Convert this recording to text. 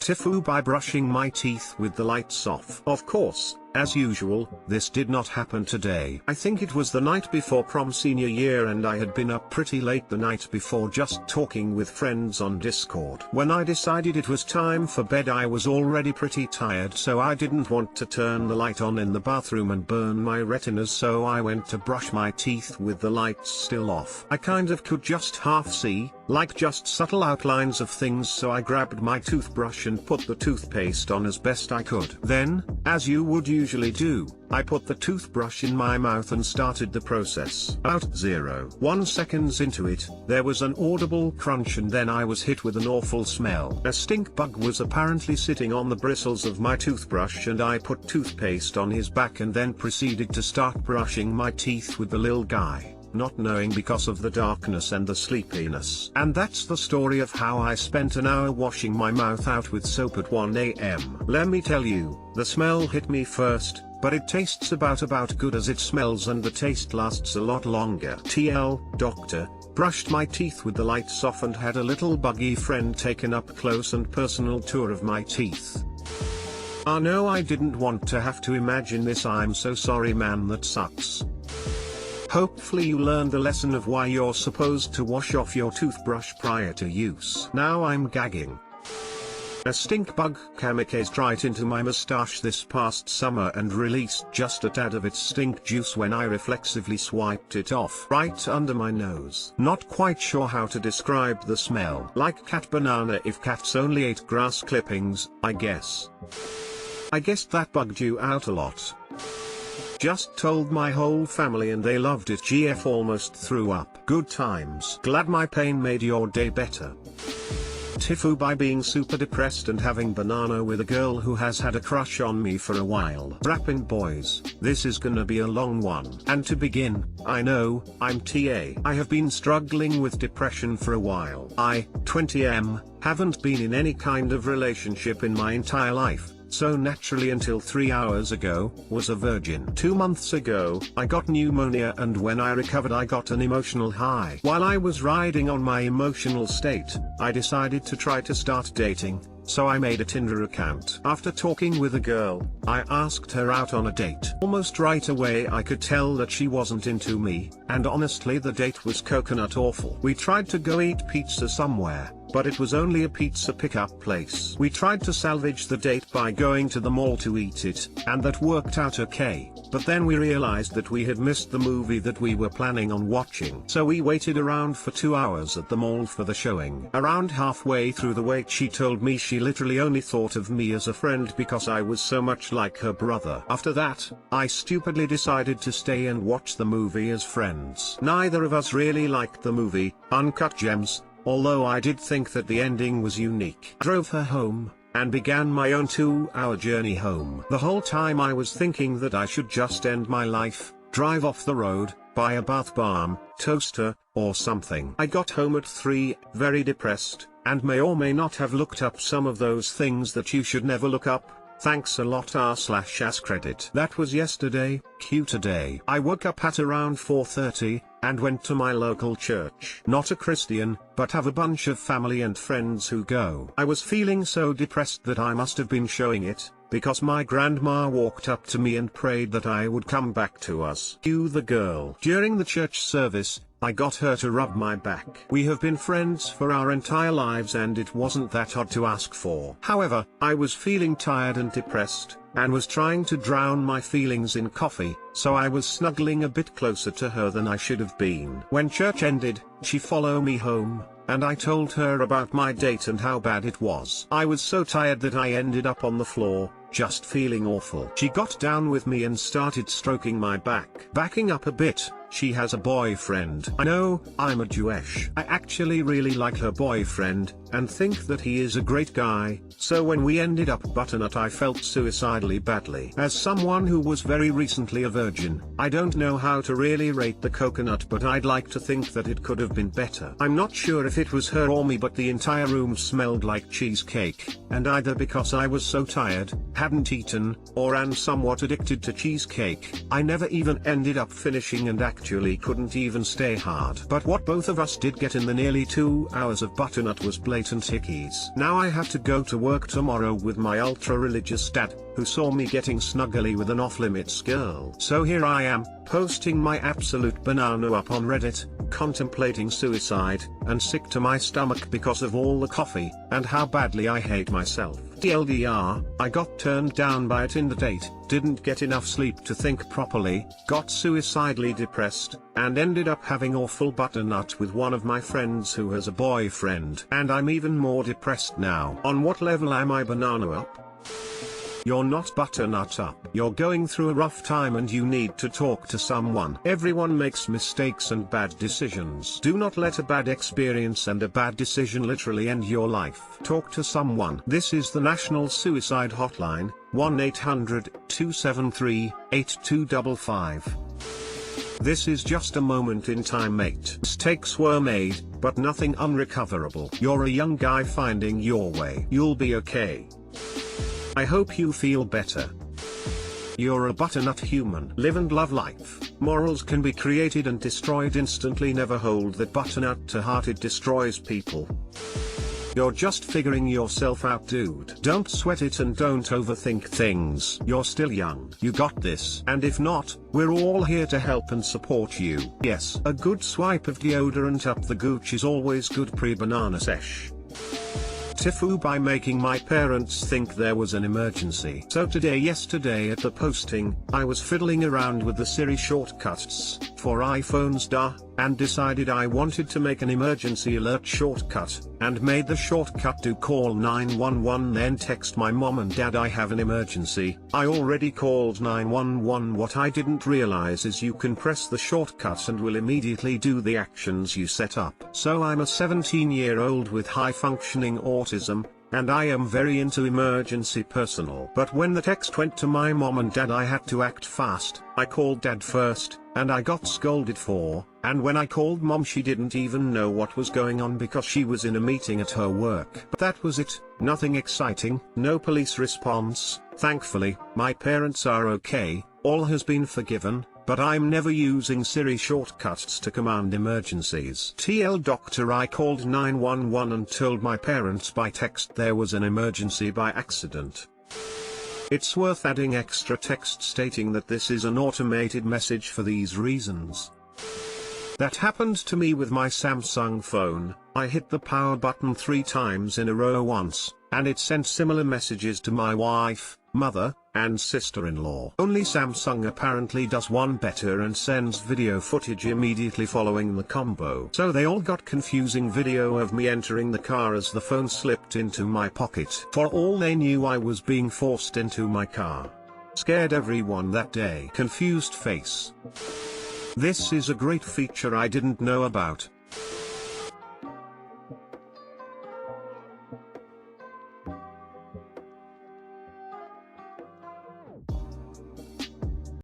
TIFU by brushing my teeth with the lights off. Of course, as usual, this did not happen today. I think it was the night before prom senior year and I had been up pretty late the night before just talking with friends on Discord. When I decided it was time for bed I was already pretty tired, so I didn't want to turn the light on in the bathroom and burn my retinas, so I went to brush my teeth with the lights still off. I kind of could just half see, like just subtle outlines of things, so I grabbed my toothbrush and put the toothpaste on as best I could. Then, as you would usually do, I put the toothbrush in my mouth and started the process. About 0.1 seconds into it, there was an audible crunch and then I was hit with an awful smell. A stink bug was apparently sitting on the bristles of my toothbrush and I put toothpaste on his back and then proceeded to start brushing my teeth with the little guy, not knowing because of the darkness and the sleepiness. And that's the story of how I spent an hour washing my mouth out with soap at 1 AM. Let me tell you, the smell hit me first, but it tastes about good as it smells and the taste lasts a lot longer. Doctor, brushed my teeth with the lights off and had a little buggy friend take an up close and personal tour of my teeth. No, I didn't want to have to imagine this. I'm so sorry man, that sucks. Hopefully you learned the lesson of why you're supposed to wash off your toothbrush prior to use. Now I'm gagging. A stink bug kamikazed right into my mustache this past summer and released just a tad of its stink juice when I reflexively swiped it off right under my nose. Not quite sure how to describe the smell. Like cat banana if cats only ate grass clippings, I guess. I guess that bugged you out a lot. Just told my whole family and they loved it. GF almost threw up. Good times. Glad my pain made your day better. TIFU by being super depressed and having banana with a girl who has had a crush on me for a while. Rapping boys, this is gonna be a long one. And to begin, I know, I'm TA. I have been struggling with depression for a while. I, 20M, haven't been in any kind of relationship in my entire life. So naturally until 3 hours ago, was a virgin. 2 months ago, I got pneumonia and when I recovered I got an emotional high. While I was riding on my emotional state, I decided to try to start dating, so I made a Tinder account. After talking with a girl, I asked her out on a date. Almost right away I could tell that she wasn't into me, and honestly the date was coconut awful. We tried to go eat pizza somewhere, but it was only a pizza pickup place. We tried to salvage the date by going to the mall to eat it, and that worked out okay, but then we realized that we had missed the movie that we were planning on watching. So we waited around for 2 hours at the mall for the showing. Around halfway through the wait she told me she literally only thought of me as a friend because I was so much like her brother. After that, I stupidly decided to stay and watch the movie as friends. Neither of us really liked the movie, Uncut Gems, although I did think that the ending was unique. Drove her home, and began my own 2-hour journey home. The whole time I was thinking that I should just end my life, drive off the road, buy a bath bomb, toaster, or something. I got home at 3, very depressed, and may or may not have looked up some of those things that you should never look up. Thanks a lot r/Askreddit. That was yesterday. Today. I woke up at around 4:30, and went to my local church. Not a Christian, but have a bunch of family and friends who go. I was feeling so depressed that I must have been showing it, because my grandma walked up to me and prayed that I would come back to us. Cue the girl. During the church service, I got her to rub my back. We have been friends for our entire lives and it wasn't that odd to ask for. However, I was feeling tired and depressed, and was trying to drown my feelings in coffee, so I was snuggling a bit closer to her than I should have been. When church ended, she followed me home, and I told her about my date and how bad it was. I was so tired that I ended up on the floor, just feeling awful. She got down with me and started stroking my back. Backing up a bit, she has a boyfriend. I know, I'm a Jewish. I actually really like her boyfriend, and think that he is a great guy, so when we ended up butternut I felt suicidally badly. As someone who was very recently a virgin, I don't know how to really rate the coconut, but I'd like to think that it could have been better. I'm not sure if it was her or me, but the entire room smelled like cheesecake, and either because I was so tired, hadn't eaten, or am somewhat addicted to cheesecake, I never even ended up finishing and actually couldn't even stay hard. But what both of us did get in the nearly 2 hours of butternut was blatant hickeys. Now I have to go to work tomorrow with my ultra-religious dad, who saw me getting snuggly with an off-limits girl. So here I am, posting my absolute banana up on Reddit, contemplating suicide, and sick to my stomach because of all the coffee, and how badly I hate myself. TLDR, I got turned down by a Tinder date, didn't get enough sleep to think properly, got suicidally depressed, and ended up having awful butternut with one of my friends who has a boyfriend. And I'm even more depressed now. On what level am I banana up? You're not butternut up. You're going through a rough time and you need to talk to someone. Everyone makes mistakes and bad decisions. Do not let a bad experience and a bad decision literally end your life. Talk to someone. This is the National Suicide Hotline, 1-800-273-8255. This is just a moment in time, mate. Mistakes were made, but nothing unrecoverable. You're a young guy finding your way. You'll be okay. I hope you feel better. You're a butternut human. Live and love life. Morals can be created and destroyed instantly. Never hold that butternut to heart, it destroys people. You're just figuring yourself out, dude. Don't sweat it and don't overthink things. You're still young. You got this. And if not, we're all here to help and support you. Yes, a good swipe of deodorant up the gooch is always good pre-banana sesh. TIFU by making my parents think there was an emergency. So yesterday at the posting, I was fiddling around with the Siri shortcuts for iPhones and decided I wanted to make an emergency alert shortcut, and made the shortcut to call 911 then text my mom and dad I have an emergency. I already called 911. What I didn't realize is you can press the shortcut and will immediately do the actions you set up. So I'm a 17-year-old with high-functioning autism, and I am very into emergency personnel. But when the text went to my mom and dad I had to act fast. I called dad first, and I got scolded for, and when I called mom she didn't even know what was going on because she was in a meeting at her work. But that was it, nothing exciting, no police response. Thankfully, my parents are okay, all has been forgiven. But I'm never using Siri shortcuts to command emergencies. TL doctor, I called 911 and told my parents by text there was an emergency by accident. It's worth adding extra text stating that this is an automated message for these reasons. That happened to me with my Samsung phone. I hit the power button 3 times in a row once, and it sent similar messages to my wife, mother, and sister-in-law. Only Samsung apparently does one better and sends video footage immediately following the combo. So they all got confusing video of me entering the car as the phone slipped into my pocket. For all they knew I was being forced into my car. Scared everyone that day. Confused face. This is a great feature I didn't know about.